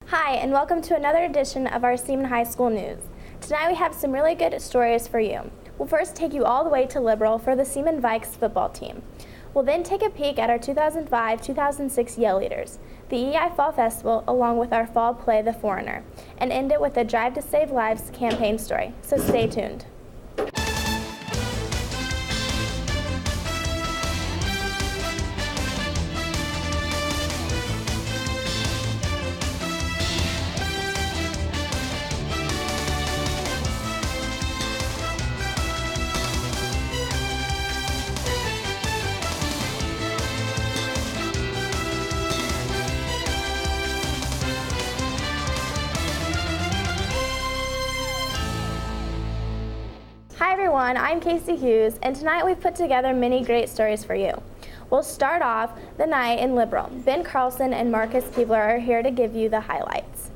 Hi, and welcome to another edition of our Seaman High School News. Tonight we have some really good stories for you. We'll first take you all the way to Liberal for the Seaman Vikes football team. We'll then take a peek at our 2005-2006 Yell Leaders, the EI Fall Festival, along with our fall play, The Foreigner, and end it with a Drive to Save Lives campaign story, so stay tuned. Hi everyone, I'm Casey Hughes, and tonight we've put together many great stories for you. We'll start off the night in Liberal. Ben Carlson and Marcus Peebler are here to give you the highlights.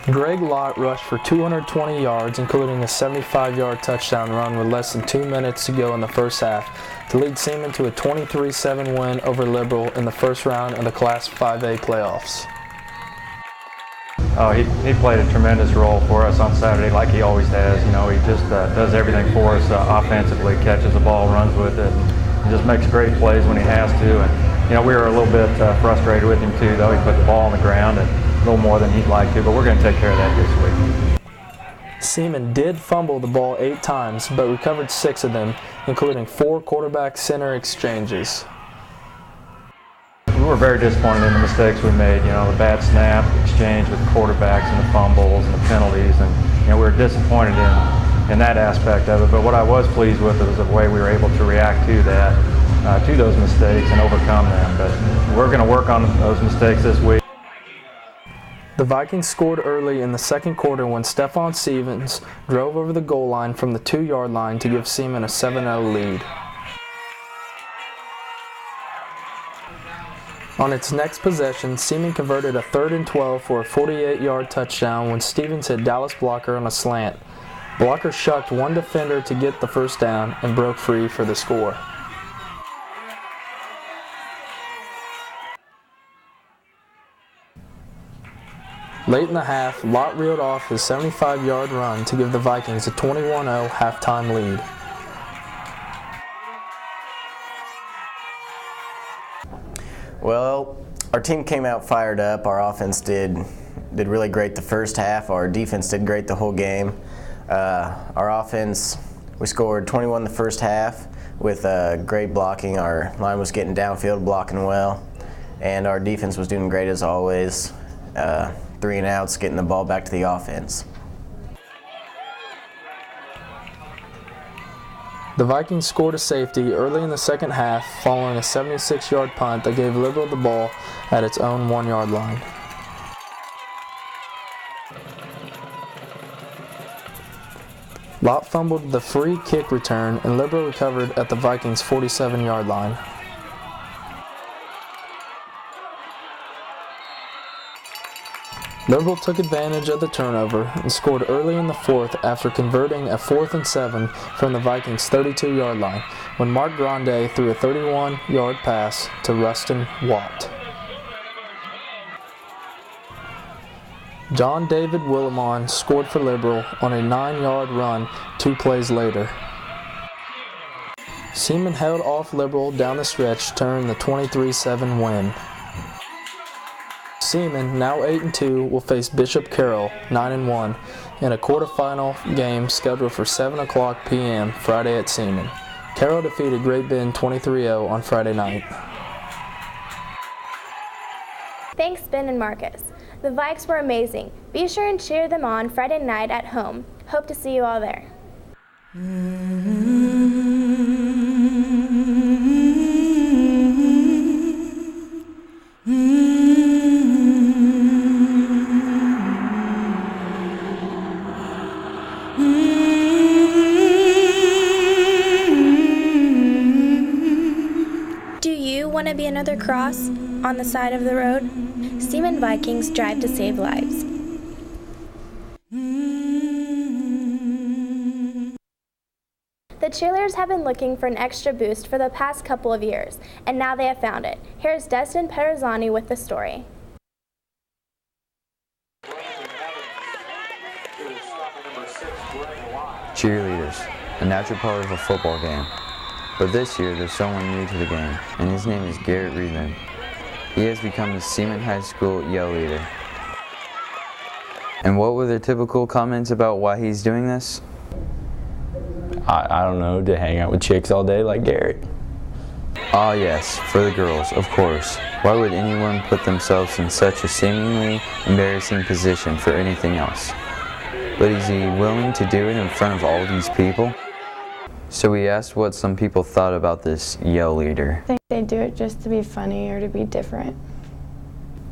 Greg Lott rushed for 220 yards, including a 75-yard touchdown run with less than 2 minutes to go in the first half, to lead Seaman to a 23-7 win over Liberal in the first round of the Class 5A playoffs. Oh, he played a tremendous role for us on Saturday, like he always has. You know, he just does everything for us offensively, catches the ball, runs with it, and just makes great plays when he has to. And you know, we were a little bit frustrated with him too, though. He put the ball on the ground and a little more than he'd like to, but we're going to take care of that this week. Seaman did fumble the ball 8 times, but recovered 6 of them, including 4 quarterback-center exchanges. We were very disappointed in the mistakes we made, you know, the bad snap exchange with the quarterbacks and the fumbles and the penalties, and you know, we were disappointed in that aspect of it. But what I was pleased with was the way we were able to react to that, to those mistakes and overcome them. But we're going to work on those mistakes this week. The Vikings scored early in the second quarter when Stephon Stevens drove over the goal line from the 2-yard line to give Seaman a 7-0 lead. On its next possession, Seaman converted a 3rd and 12 for a 48-yard touchdown when Stevens hit Dallas Blocker on a slant. Blocker shucked one defender to get the first down and broke free for the score. Late in the half, Lott reeled off his 75-yard run to give the Vikings a 21-0 halftime lead. Well, our team came out fired up. Our offense did really great the first half. Our defense did great the whole game. Our offense, we scored 21 the first half with great blocking. Our line was getting downfield, blocking well, and our defense was doing great as always. 3 and outs, getting the ball back to the offense. The Vikings scored a safety early in the second half following a 76-yard punt that gave Liberal the ball at its own 1-yard line. Lott fumbled the free kick return and Liberal recovered at the Vikings' 47-yard line. Liberal took advantage of the turnover and scored early in the fourth after converting a 4th and 7 from the Vikings' 32-yard line when Mark Grande threw a 31-yard pass to Rustin Watt. John David Willimon scored for Liberal on a 9-yard run 2 plays later. Seaman held off Liberal down the stretch to earn the 23-7 win. Seaman, now 8-2, will face Bishop Carroll, 9-1, in a quarterfinal game scheduled for 7:00 p.m. Friday at Seaman. Carroll defeated Great Bend 23-0 on Friday night. Thanks, Ben and Marcus. The Vikes were amazing. Be sure and cheer them on Friday night at home. Hope to see you all there. Want to be another cross on the side of the road? Seaman Vikings drive to save lives. The cheerleaders have been looking for an extra boost for the past couple of years, and now they have found it. Here's Dustin Peterzani with the story. Cheerleaders, a natural part of a football game. But this year, there's someone new to the game, and his name is Garrett Reedman. He has become the Seaman High School yell leader. And what were the typical comments about why he's doing this? I don't know, to hang out with chicks all day like Garrett. Ah yes, for the girls, of course. Why would anyone put themselves in such a seemingly embarrassing position for anything else? But is he willing to do it in front of all these people? So we asked what some people thought about this yell leader. I think they do it just to be funny or to be different.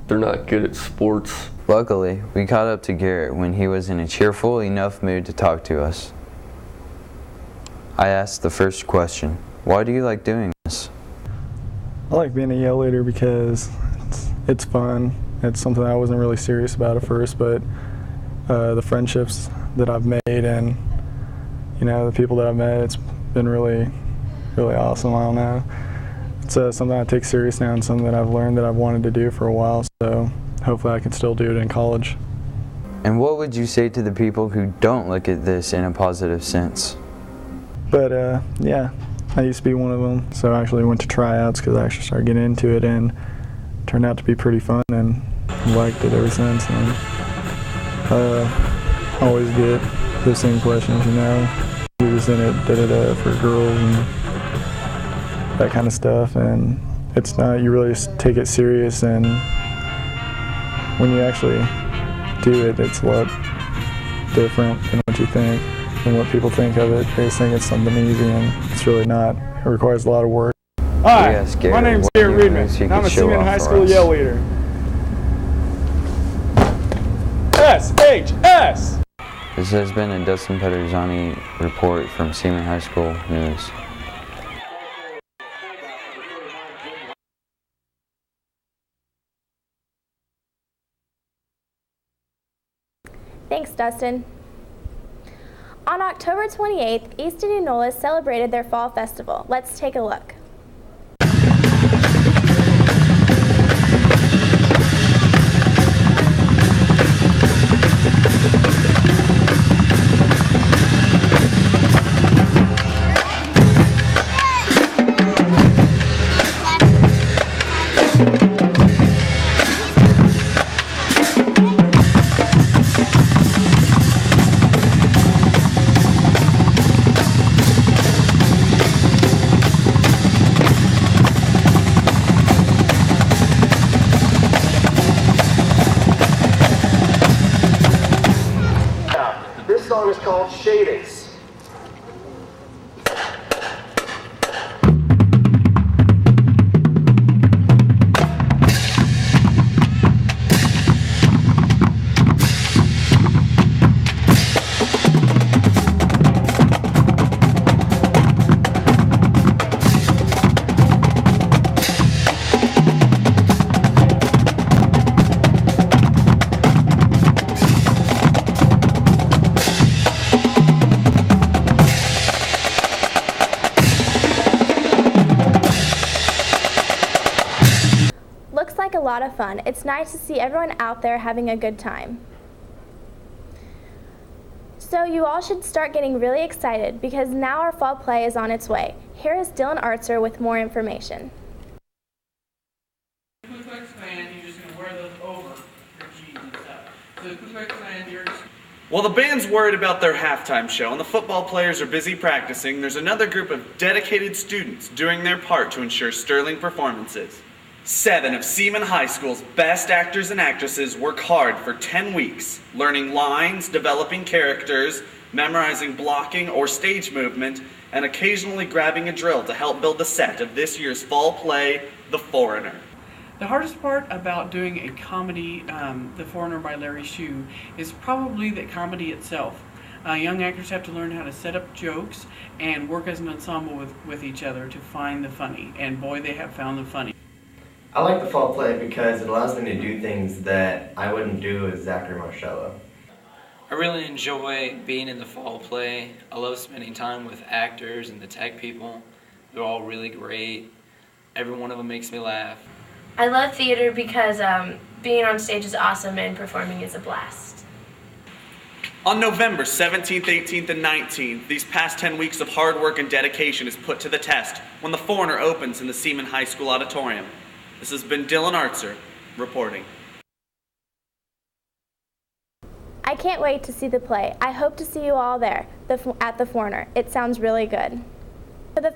They're not good at sports. Luckily, we caught up to Garrett when he was in a cheerful enough mood to talk to us. I asked the first question, why do you like doing this? I like being a yell leader because it's fun. It's something I wasn't really serious about at first, but the friendships that I've made and the people that I've met, it's been really, really awesome. I don't know. It's something I take serious now and something that I've learned that I've wanted to do for a while, so hopefully I can still do it in college. And what would you say to the people who don't look at this in a positive sense? But yeah, I used to be one of them, so I actually went to tryouts because I actually started getting into it and it turned out to be pretty fun and liked it ever since. And always get the same questions, you're just in it for girls and that kind of stuff, and it's not, you really just take it serious, and when you actually do it, it's a lot different than what you think and what people think of it. They just think it's something easy, and it's really not. It requires a lot of work. Hi, my name is Garrett Reedman, and I'm a Seaman High School yell leader. S-H-S! This has been a Dustin Peterzani report from Seaman High School News. Thanks, Dustin. On October 28th, East Indianola celebrated their fall festival. Let's take a look. This song is called Shadings. Like a lot of fun. It's nice to see everyone out there having a good time. So you all should start getting really excited because now our fall play is on its way. Here is Dylan Artzer with more information. You're just going to wear those over your jeans and stuff. So you're just... While the band's worried about their halftime show and the football players are busy practicing, there's another group of dedicated students doing their part to ensure sterling performances. 7 of Seaman High School's best actors and actresses work hard for 10 weeks, learning lines, developing characters, memorizing blocking or stage movement, and occasionally grabbing a drill to help build the set of this year's fall play, The Foreigner. The hardest part about doing a comedy, The Foreigner by Larry Shue, is probably the comedy itself. Young actors have to learn how to set up jokes and work as an ensemble with each other to find the funny, and boy, they have found the funny. I like the fall play because it allows me to do things that I wouldn't do as Zachary Marcello. I really enjoy being in the fall play. I love spending time with actors and the tech people. They're all really great. Every one of them makes me laugh. I love theater because being on stage is awesome and performing is a blast. On November 17th, 18th, and 19th, these past 10 weeks of hard work and dedication is put to the test when the Foreigner opens in the Seaman High School auditorium. This has been Dylan Artzer reporting. I can't wait to see the play. I hope to see you all there at the Foreigner. It sounds really good. For the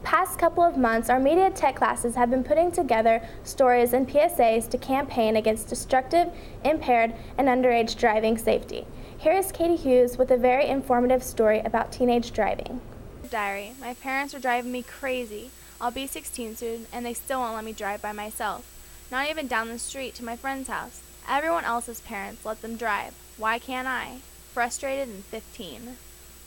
past couple of months, our media tech classes have been putting together stories and PSAs to campaign against destructive, impaired, and underage driving safety. Here is Katie Hughes with a very informative story about teenage driving. Diary. My parents are driving me crazy. I'll be 16 soon, and they still won't let me drive by myself. Not even down the street to my friend's house. Everyone else's parents let them drive. Why can't I? Frustrated and 15.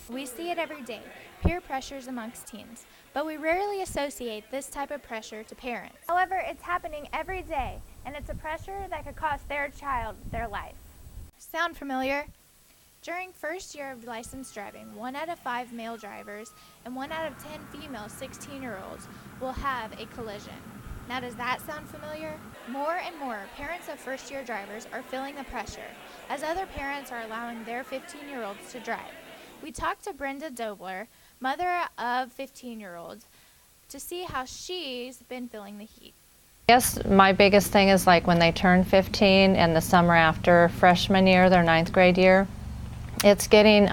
We see it every day, peer pressures amongst teens, but we rarely associate this type of pressure to parents. However, it's happening every day, and it's a pressure that could cost their child their life. Sound familiar? During first year of licensed driving, 1 out of 5 male drivers and 1 out of 10 female 16-year-olds will have a collision. Now, does that sound familiar? More and more parents of first-year drivers are feeling the pressure, as other parents are allowing their 15-year-olds to drive. We talked to Brenda Dobler, mother of 15-year-olds, to see how she's been feeling the heat. I guess my biggest thing is like when they turn 15 and the summer after freshman year, their 9th grade year, it's getting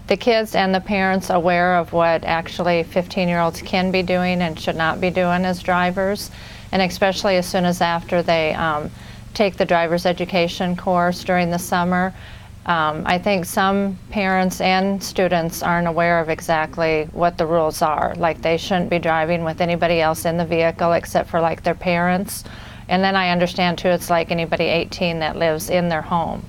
the kids and the parents aware of what actually 15-year-olds can be doing and should not be doing as drivers, and especially as soon as after they take the driver's education course during the summer. I think some parents and students aren't aware of exactly what the rules are. Like they shouldn't be driving with anybody else in the vehicle except for like their parents. And then I understand too, it's like anybody 18 that lives in their home.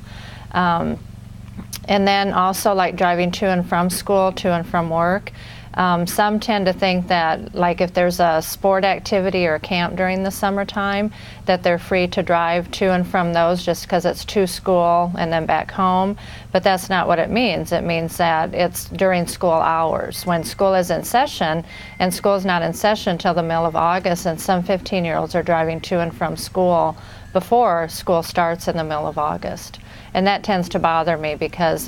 And then also like driving to and from school, to and from work. Some tend to think that like if there's a sport activity or camp during the summertime, that they're free to drive to and from those just because it's to school and then back home. But that's not what it means. It means that it's during school hours. When school is in session, and school is not in session until the middle of August, and some 15-year-olds are driving to and from school before school starts in the middle of August. And that tends to bother me because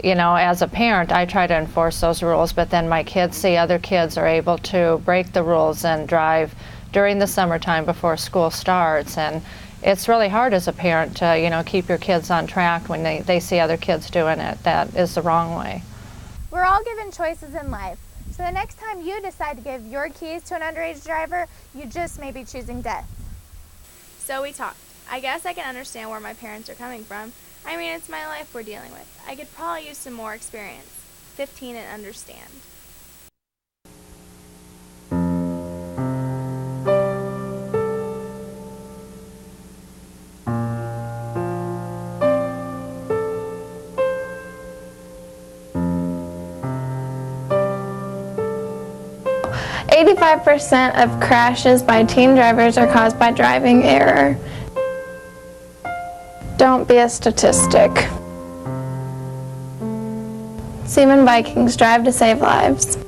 you know, as a parent, I try to enforce those rules, but then my kids see other kids are able to break the rules and drive during the summertime before school starts. And it's really hard as a parent to, you know, keep your kids on track when they see other kids doing it. That is the wrong way. We're all given choices in life. So the next time you decide to give your keys to an underage driver, you just may be choosing death. So we talked. I guess I can understand where my parents are coming from. I mean, it's my life we're dealing with. I could probably use some more experience. 15 and understand. %85% of crashes by teen drivers are caused by driving error. Don't be a statistic. Seaman Vikings drive to save lives.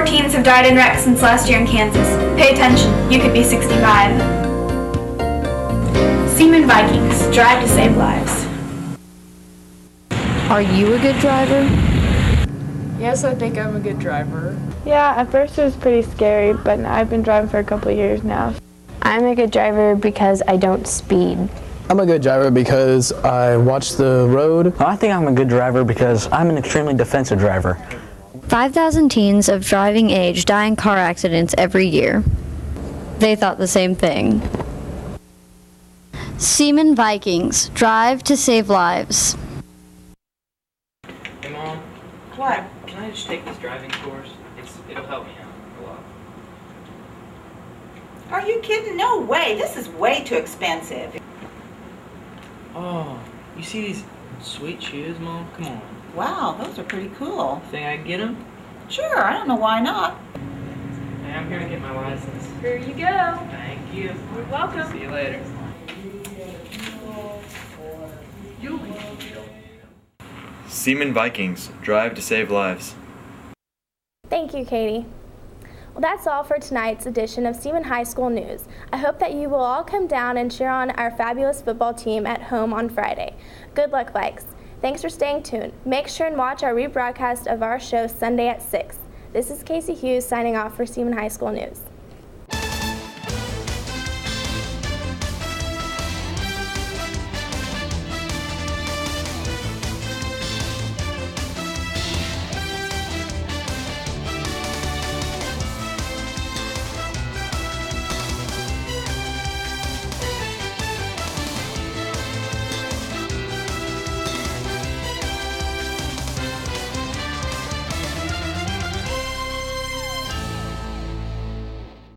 Teens have died in wrecks since last year in Kansas. Pay attention, you could be 65. Seaman Vikings, drive to save lives. Are you a good driver? Yes, I think I'm a good driver. Yeah, at first it was pretty scary, but I've been driving for a couple of years now. I'm a good driver because I don't speed. I'm a good driver because I watch the road. I think I'm a good driver because I'm an extremely defensive driver. 5,000 teens of driving age die in car accidents every year. They thought the same thing. Seaman Vikings, drive to save lives. Hey Mom. What? Can I just take this driving course? It'll help me out a Are you kidding? No way. This is way too expensive. Oh, you see these sweet shoes, Mom? Come on. Wow, those are pretty cool. Think I can get them? Sure, I don't know why not. Hey, I'm here to get my license. Here you go. Thank you. You're welcome. See you later. Seaman Vikings, drive to save lives. Thank you, Katie. Well, that's all for tonight's edition of Seaman High School News. I hope that you will all come down and cheer on our fabulous football team at home on Friday. Good luck, Vikes. Thanks for staying tuned. Make sure and watch our rebroadcast of our show Sunday at 6. This is Casey Hughes signing off for Seaman High School News.